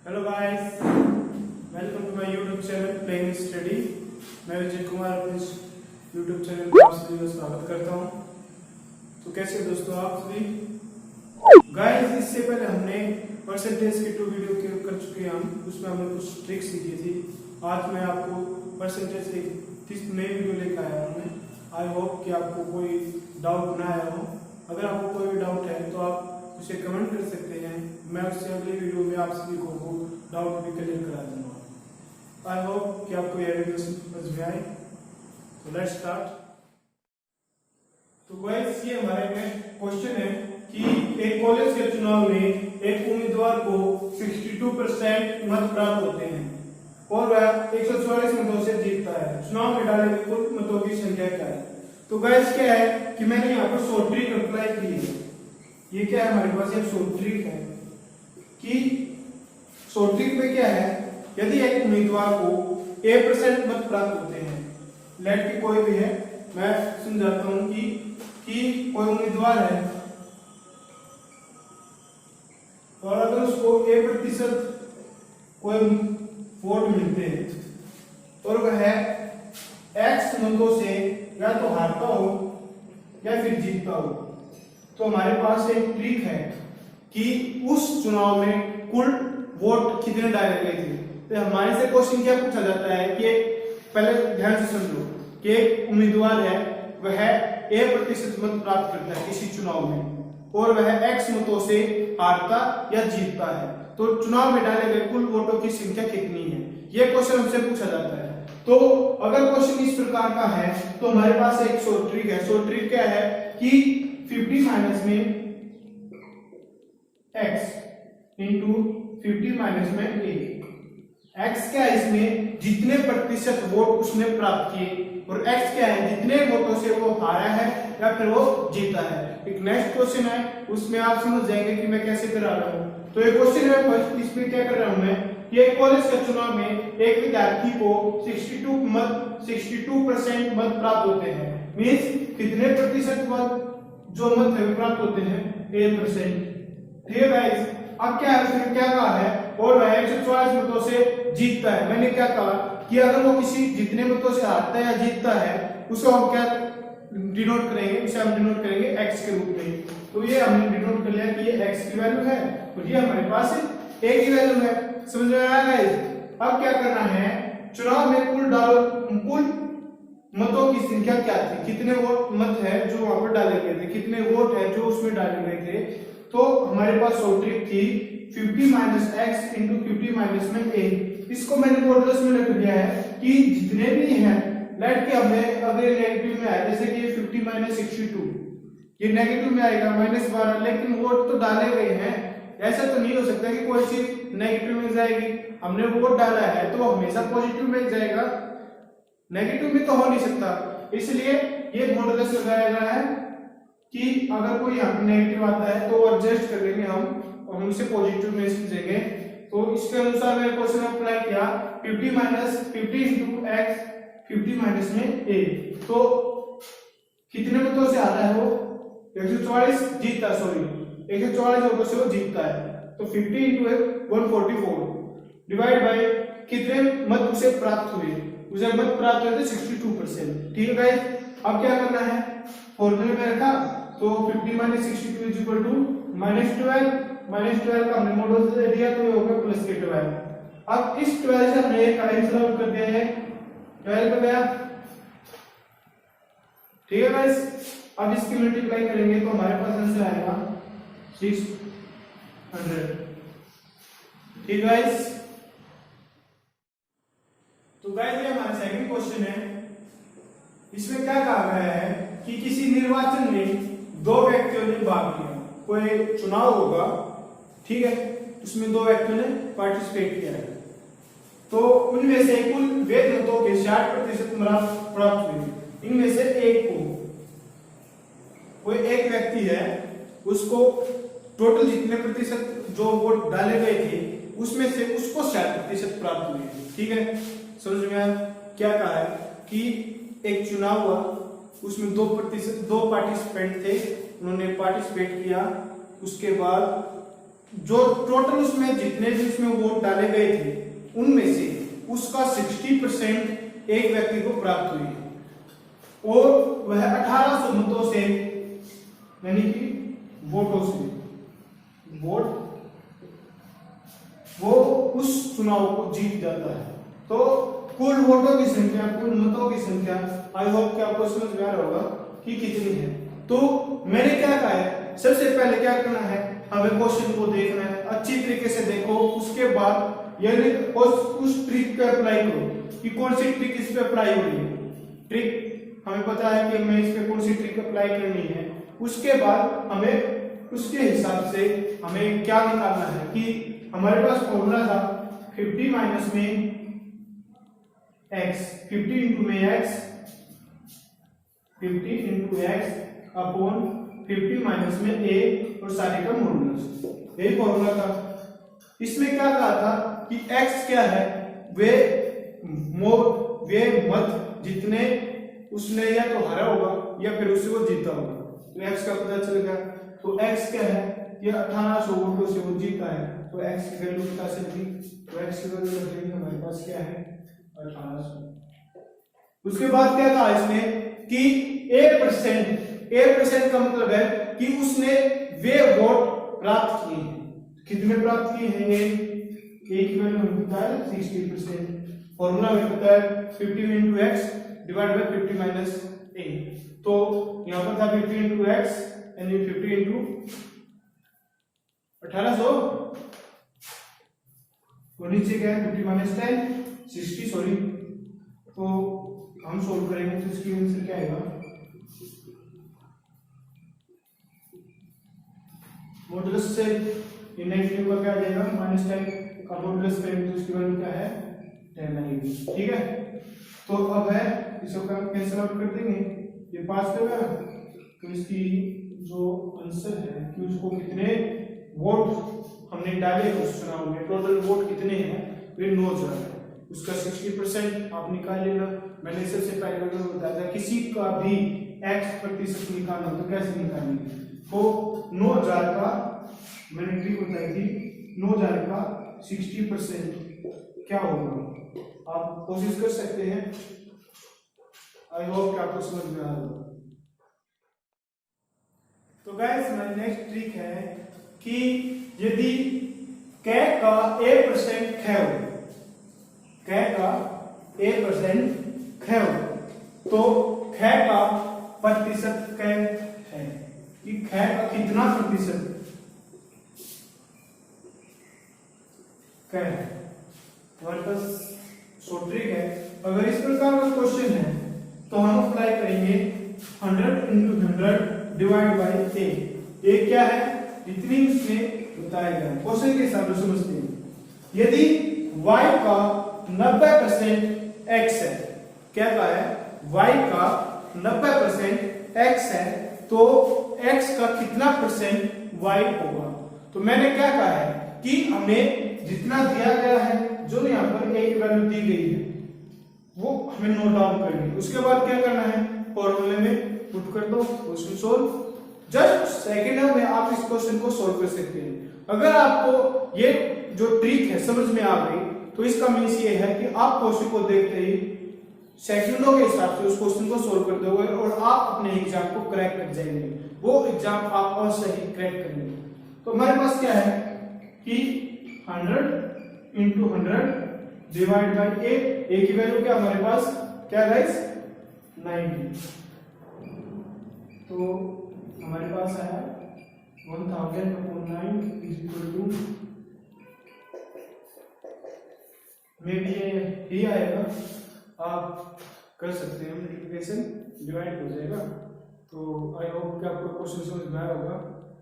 Hello guys, welcome to my YouTube channel playing study. मैं विजय कुमार अपने YouTube channel पर आप सभी का स्वागत करता हूं। तो कैसे दोस्तों आप सभी गाइस, इससे पहले हमने परसेंटेज के 2 वीडियो कर चुके हैं हम, उसमें हमने कुछ ट्रिक्स सीखी थी। आज मैं आपको परसेंटेज की नई वीडियो लेकर आया हूं। आई होप कि आपको कोई डाउट ना आया हो। अगर आपको कोई भी डाउट है तो आप उसे कमेंट कर सकते हैं। मैं उससे अगली वीडियो में आप सभी को डाउट भी क्लियर करा दूंगा। आई होप कि आपको यह वीडियो समझ में आए। तो लेट्स स्टार्ट। तो गाइस, ये हमारे में क्वेश्चन है कि एक कॉलेज के चुनाव में एक उम्मीदवार को 62% मत प्राप्त होते हैं और वह 144 मतों से जीतता है। चुनाव में डाले गए कुल मतों की संख्या क्या है? तो गाइस, क्या है कि मैंने यहाँ पर शॉर्ट ट्रिक अप्लाई की है। ये क्या है, हमारे पास एक शॉर्ट ट्रिक है कि शॉर्ट ट्रिक में क्या है, यदि एक उम्मीदवार को A% मत प्राप्त होते हैं, लेट की कोई भी है, मैं समझाता हूं कि कोई उम्मीदवार है और अगर उसको A% कोई वोट मिलते हैं और वह X मतों से या तो हारता हो या फिर जीतता हो, तो हमारे पास एक ट्रिक है कि उस चुनाव में कुल वोट कितने डाले गए थे। तो हमारे से क्वेश्चन क्या पूछा जाता है कि पहले ध्यान से समझो कि एक उम्मीदवार है, वह A% मत प्राप्त करता है किसी चुनाव में और वह X मतों से हारता या जीतता है, तो चुनाव में डाले गए कुल वोटों की संख्या कितनी है, यह क्वेश्चन हमसे पूछा जाता है। तो अगर क्वेश्चन इस प्रकार का है तो हमारे पास एक शॉर्ट ट्रिक है। शॉर्ट ट्रिक क्या है कि 50 माइनस में x इंटू 50 माइनस में a। x क्या है, इसमें जितने प्रतिशत वोट उसने प्राप्त किए, और x क्या है, जितने वोटों से वो हारा है या फिर वो जीता है। एक नेक्स्ट क्वेश्चन है, उसमें आप समझ जाएंगे कि मैं कैसे करा रहा हूं। तो ये क्वेश्चन है फर्स्ट, इसमें क्या कर रहा हूं मैं कि एक कॉलेज के चुनाव में एक विद्यार्थी को 62% मत प्राप्त होते हैं। मींस कितने प्रतिशत मत जो मत है प्राप्त होते हैं, A%। ठीक है गाइस, अब क्या है, उसने क्या कहा है, और वह 144 मतों से जीतता है। मैंने क्या कहा कि अगर वो किसी जितने मतों से हारता है या जीतता है, उसको हम क्या डिनोट करेंगे, उसे हम डिनोट करेंगे x के रूप में। तो ये हमने डिनोट कर लिया कि ये x की वैल्यू है और ये हमारे पास a की वैल्यू है। समझ में आया गाइस? अब क्या करना है, चुनाव में कुल मतों की संख्या क्या थी, कितने वोट मत है जो वहां पर डाले गए थे, कितने वोट है जो उसमें डाले गए थे। तो हमारे पास शॉर्ट ट्रिक थी 50 माइनस एक्स इंटू 50 माइनस में a। इसको मैंने मॉडुलस में रख दिया है कि जितने भी हैं, लेट के हमने अगर नेगेटिव में आया, जैसे कि 50 माइनस 62, ये नेगेटिव में आएगा -12, लेकिन वोट तो डाले गए हैं। ऐसा तो नहीं हो सकता कि कोई चीज नेगेटिव में जाएगी। हमने वोट डाला है तो हमेशा पॉजिटिव में जाएगा, नेगेटिव में तो हो नहीं सकता। इसलिए ये मॉडुलस लगाया गया है कि अगर कोई यहाँ पे नेगेटिव आता है तो एडजस्ट कर लेंगे हम और हम इसे पॉजिटिव में समझेंगे। तो इसके अनुसार मैंने क्वेश्चन अप्लाई किया 50 माइनस 50 इंटू एक्स 50 माइनस में a। तो कितने मतों से आता है वो 144 जीतता, सॉरी 144 वोटों से वो जीतता है। तो 50 इंटू 144 डिवाइड बाय कितने मत उसे प्राप्त हुए, उसे मत प्राप्त हुए थे 62%। ठीक है गाइस, अब क्या करना है, फॉर्मूले में रखा तो 50 माइनस 62 इज इक्वल टू -12 का हमने मॉडुलस दे दिया तो ये हो गया प्लस के 12। अब इस 12 से हमने एक आंसर आउट कर दिया है, 12 पे गया। ठीक है गाइस, अब इसकी मल्टीप्लाई करेंगे तो हमारे पास आंसर आएगा 600। ठीक है गाइस, तो गाइस ये हमारा सेकंड क्वेश्चन है। इसमें क्या कहा गया है कि किसी निर्वाचन में 2 व्यक्तियों ने भाग लिया। कोई चुनाव होगा, ठीक है, उसमें 2 व्यक्तियों ने पार्टिसिपेट किया है, तो उनमें से कुल वैध मतों के 60% प्राप्त हुए। इनमें से एक को, कोई एक व्यक्ति है, उसको टोटल जितने प्रतिशत जो वोट डाले गए थे उसमें से उसको 60% प्राप्त हुए। ठीक है, समझ में आया? क्या कहा है कि एक चुनाव हुआ, उसमें 2 पार्टिसिपेंट थे, उन्होंने पार्टिसिपेट किया, उसके बाद जो टोटल उसमें जितने भी उसमें वोट डाले गए थे उनमें से उसका 60% एक व्यक्ति को प्राप्त हुई है और वह 1800 मतों से यानी कि वोटों से वो उस चुनाव को जीत जाता है। तो कुल वोटों की संख्या, कुल मतों की संख्या, आई होप कि आपको समझ में आ रहा होगा कि कितनी है। तो मैंने क्या कहा है, सबसे पहले क्या करना है, हमें क्वेश्चन को देखना है, अच्छी तरीके से देखो, उसके बाद यानी उस ट्रिक पे अप्लाई करो कि कौन सी ट्रिक इस पे अप्लाई हो रही है। ट्रिक हमें पता है कि हमें इस पे कौन सी ट्रिक अप्लाई करनी है, उसके बाद हमें उसके हिसाब से हमें क्या निकालना है कि हमारे पास फॉर्मूला था 50 माइनस में x, 50 इंटू में x, 50 into x upon 50 minus में a और सारे का मॉडुलस, यही फॉर्मूला था। इसमें क्या कहा था कि x क्या है, वे मत जितने उसने या तो हरा होगा या फिर उससे वो जीता होगा, तो x का पता चल गया। तो x क्या है, ये 1800 वोटों से वो जीता है, तो x की वैल्यू बता सकती, तो x की वैल्यू रखेंगे हमारे पास क्या है 1800। उसके बाद क्या कहा इसने कि 1% का मतलब है कि उसने वे वोट प्राप्त किए हैं। कितने प्राप्त किए हैं, एक की वैल्यू हमें पता है 60%, फॉर्मूला हमें पता है 50 into X divide by 50 minus A. तो यहां पर था 50 इंटू एक्स यानी 50 इंटू 1800, तो नीचे क्या है 50 माइनस 10 60 सॉरी। तो हम सोल्व करेंगे तो इसकी आंसर क्या आएगा, मॉडुलस से ये नेगेटिव का क्या आ जाएगा -10 का मॉडुलस करेंगे तो इसकी वैल्यू क्या है 10 आएगी। ठीक है, तो अब है इसको कैंसिल आउट कर देंगे, ये पास हो गया। तो इसकी जो आंसर है कि उसको कितने वोट हमने डाले उस चुनाव में, टोटल वोट कितने हैं, वे 9000 है। उसका 60% आप निकाल लेना। मैंने सबसे पहले बताया था किसी का भी x% निकालना तो कैसे निकालेंगे, तो 9000 का मैंने ट्रिक बताई थी, 9000 का 60% क्या होगा, आप कोशिश कर सकते हैं। आई होप कि आपको समझ में आ रहा होगा। तो गाइस हमारी नेक्स्ट ट्रिक है कि यदि कै का 1% क्षय हो, कै का 1% क्षय हो तो क्षय का प्रतिशत क्या है, कि क्षय का कितना प्रतिशत क्या है। हमारे पास शॉर्ट ट्रिक है, अगर इस प्रकार का क्वेश्चन है तो हम अप्लाई करेंगे 100 इंटू 100 डिवाइड बाई ए। ये क्या है, इतनी उसने बताया गया, क्वेश्चन के हिसाब से समझते हैं। यदि y का 90% x है, क्या कहा है, y का 90% x है, तो x का कितना परसेंट y होगा। तो मैंने क्या कहा है कि हमें जितना दिया गया है, जो यहाँ पर एक वैल्यू दी गई है वो हमें नोट डाउन करनी है। उसके बाद क्या करना है, फॉर्मूले में पुट कर दो, क्वेश्चन सोल्व। जस्ट सेकंड में आप इस क्वेश्चन को सोल्व कर सकते हैं। अगर आपको ये जो ट्रिक है समझ में आ गई तो इसका मीन्स ये है कि आप क्वेश्चन को देखते ही सेकंडों के हिसाब से उस क्वेश्चन को सोल्व कर दोगे और आप अपने एग्जाम को क्रैक कर जाएंगे, वो एग्जाम आप और सही क्रैक करेंगे। तो हमारे पास क्या है कि 100 इंटू 100 डिवाइड बाई ए की वैल्यू क्या हमारे पास क्या गाइस 90, तो हमारे पास आया 1000/9 इज इक्वल टू में भी ये आएगा, आप कर सकते हैं मल्टीप्लिकेशन, डिवाइड हो जाएगा। तो आई होप कि आपको क्वेश्चन समझ में आया होगा।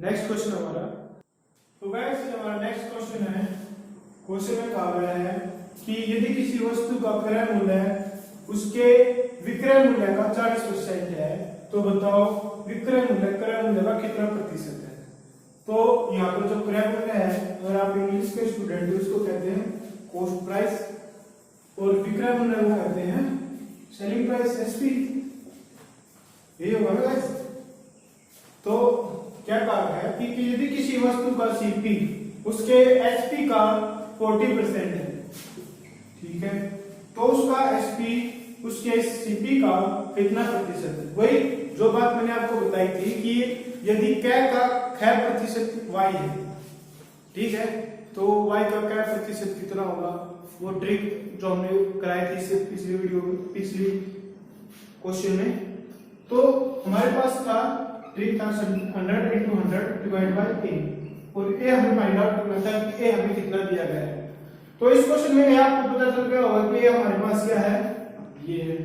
नेक्स्ट क्वेश्चन हमारा, तो गाइस हमारा नेक्स्ट क्वेश्चन है, क्वेश्चन में कहा गया है कि यदि किसी वस्तु का क्रय मूल्य उसके विक्रय मूल्य का 40% है तो बताओ विक्रय मूल्य क्रय मूल्य का कितना प्रतिशत है। तो यहाँ पर जो क्रय मूल्य है, अगर आप इंग्लिश के स्टूडेंट हो उसको कहते हैं कॉस्ट प्राइस, और विक्रय मूल्य को कहते हैं सेलिंग प्राइस एसपी, यही होगा ना गाइस। तो क्या कहा है कि यदि किसी वस्तु का सीपी उसके एसपी का 40% है, ठीक है, तो उसका एसपी उसके सीपी का कितना प्रतिशत है? वही जो बात मैंने आपको बताई थी कि यदि कै का कै प्रतिशत वाई है, ठीक है, तो वाई का कै प्रतिशत कितना होगा, वो ट्रिक जो हमने कराई थी इससे पिछली वीडियो में, पिछली क्वेश्चन में। तो हमारे पास था ट्रिक था 100 into 100 डिवाइड बाय ए, और ए हमें फाइंड आउट करना था कि ए हमें कितना दिया गया है। तो इस क्वेश्चन में आपको पता चल गया होगा कि हमारे पास क्या है, ये है।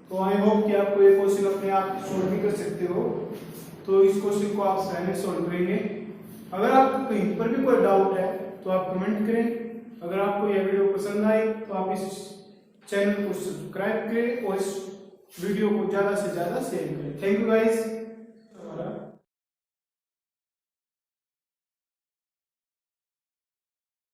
तो आई होप कि आपको ये क्वेश्चन अपने आप सॉल्व भी कर सकते हो। तो इस क्वेश्चन को आप पहले सॉल्व करेंगे। अगर आपको कहीं पर भी कोई डाउट है तो आप कमेंट करें। अगर आपको यह वीडियो पसंद आई तो आप इस चैनल को सब्सक्राइब करें और इस वीडियो को ज्यादा से ज्यादा शेयर करें। Thank you guys.